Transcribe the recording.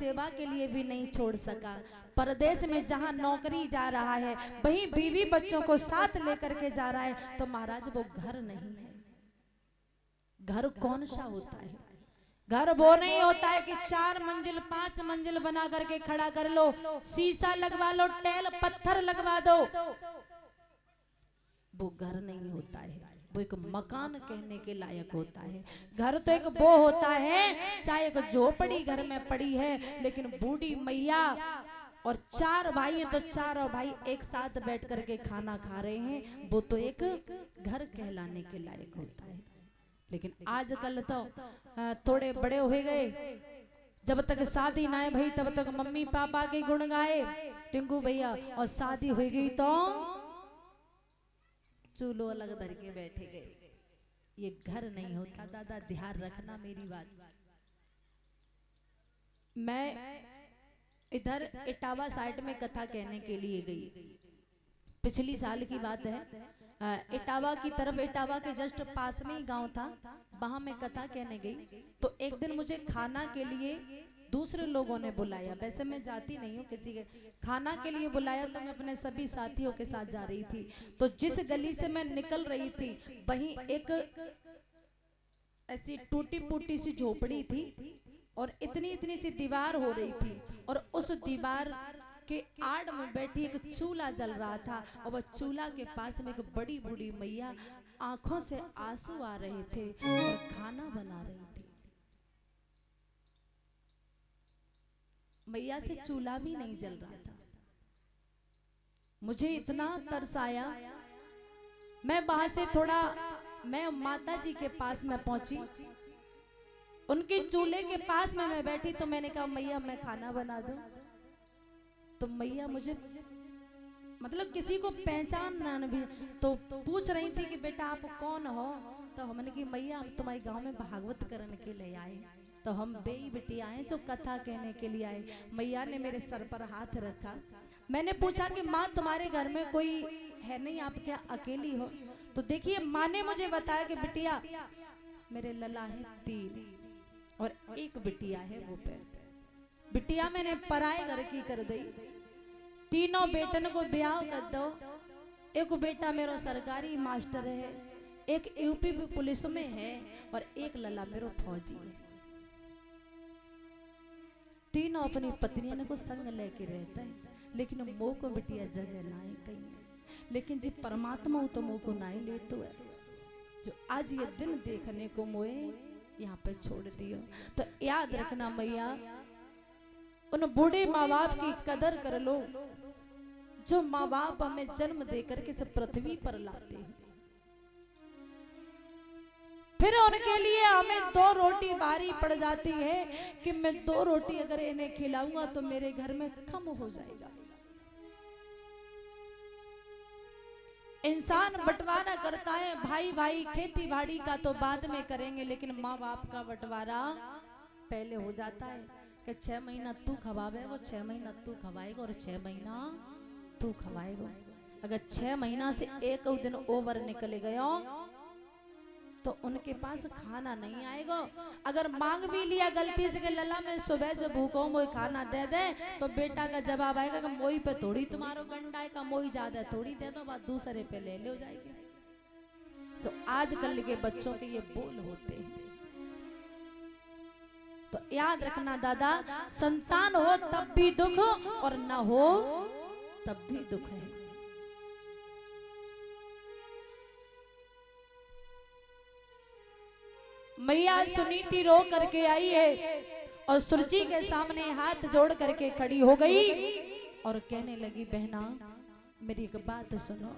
सेवा के लिए भी नहीं छोड़ सका। परदेश में जहां नौकरी जा रहा है, वहीं बीवी बच्चों को साथ लेकर के जा रहा है, तो महाराज वो घर नहीं है। घर कौन सा होता है? घर वो नहीं होता है कि 4 मंजिल 5 मंजिल बना करके खड़ा कर लो, शीशा लगवा लो, टेल पत्थर लगवा दो। वो घर नहीं होता है, वो एक मकान कहने के लायक होता है। घर तो एक वो होता है, चाहे एक झोपड़ी घर में पड़ी है, लेकिन बूढ़ी मैया और 4 भाई है, तो 4 भाई एक साथ बैठ करके खाना खा रहे हैं, वो तो एक घर कहलाने के लायक होता है। लेकिन आजकल तो थोड़े बड़े हो गए, जब तक शादी ना है भाई तब तक मम्मी पापा के गुण गाए टिंकू भैया, और शादी हो गई तो चूल्हो अलग धर के बैठे गए। ये घर नहीं होता दादा, ध्यान रखना मेरी बात। मैं इधर इटावा साइड में कथा कहने के लिए गई, पिछली साल की बात है। इटावा की तरफ, इटावा के जस्ट पास में ही गांव था, वहां मैं कथा कहने गई। तो एक दिन मुझे खाना के लिए दूसरे लोगों ने बुलाया, वैसे मैं जाती नहीं हूँ किसी के, खाना के लिए बुलाया। तो मैं अपने सभी साथियों के साथ जा रही थी, तो जिस गली से मैं निकल रही थी वहीं एक ऐसी टूटी फूटी सी झोपड़ी थी, और इतनी इतनी सी दीवार हो रही थी, और उस दीवार के आड़ में बैठी एक चूल्हा जल रहा था, और वह चूल्हा के पास में एक बड़ी बूढ़ी मैया, आंखों से आंसू आ रहे थे और खाना बना रही थी। मैया से चूल्हा भी नहीं जल रहा था। मुझे इतना तरस आया, मैं वहां से थोड़ा, मैं माता जी के पास में पहुंची, उनके चूल्हे के पास में मैं बैठी, तो मैंने कहा मैया मैं खाना बना दूं। तो मैया मुझे मतलब किसी को पहचानना भी, तो पूछ रही थी कि बेटा आप कौन हो? तो हमने कि मैया हम तुम्हारे गांव में भागवत करने के लिए आए, तो हम बेई बेटी आए जो कथा कहने के लिए आए। मैया ने मेरे सर पर हाथ रखा। मैंने पूछा कि माँ तुम्हारे घर में कोई है नहीं, आप क्या अकेली हो? तो देखिए माँ ने मुझे बताया कि बिटिया मेरे लला है 3 और एक बिटिया है वो पे। बिटिया मैंने पराए घर की कर दी, तीनों बेटन को ब्याह कर दो। एक बेटा मेरा सरकारी मास्टर है, एक यूपी पुलिस में है, और एक लला मेरो फौजी है। तीनों अपनी पत्नियों को संग लेके रहते हैं, लेकिन मोह को बिटिया जगह नाई कहीं। लेकिन जी परमात्मा तो मोह को नाई ले, तो है जो आज ये दिन देखने को मोए यहाँ पे छोड़ दियो। तो याद रखना मैया, उन बूढ़े माँ बाप की कदर कर लो, जो माँ बाप हमें जन्म देकर के इस पृथ्वी पर लाते हैं। फिर उनके लिए हमें 2 रोटी भारी पड़ जाती है कि मैं 2 रोटी अगर इन्हें खिलाऊंगा तो मेरे घर में कम हो जाएगा। इंसान बंटवारा करता है, भाई भाई खेती बाड़ी का तो बाद में करेंगे, लेकिन माँ बाप का बंटवारा पहले हो जाता है कि 6 महीना तू खवावे, वो 6 महीना तू खवाएगा, और 6 महीना तू खवाएगा। अगर 6 महीना से एक दिन ओवर निकले गया तो उनके पास खाना नहीं आएगा। अगर मांग भी लिया गलती से कि लला मैं सुबह से भूखा हूं, मोई खाना दे दे, तो बेटा का जवाब आएगा कि मोई पे थोड़ी तुम्हारो गंडा है का, मोई ज्यादा थोड़ी दे दो, बात दूसरे पे ले लो जाएगी। तो आजकल के बच्चों के ये बोल होते हैं। तो याद रखना दादा, संतान हो तब भी दुख और न हो तब भी दुख है। मैया सुनीति रो करके आई है और सुरजी के सामने हाथ जोड़ करके खड़ी हो गई और कहने लगी बहना मेरी एक बात सुनो।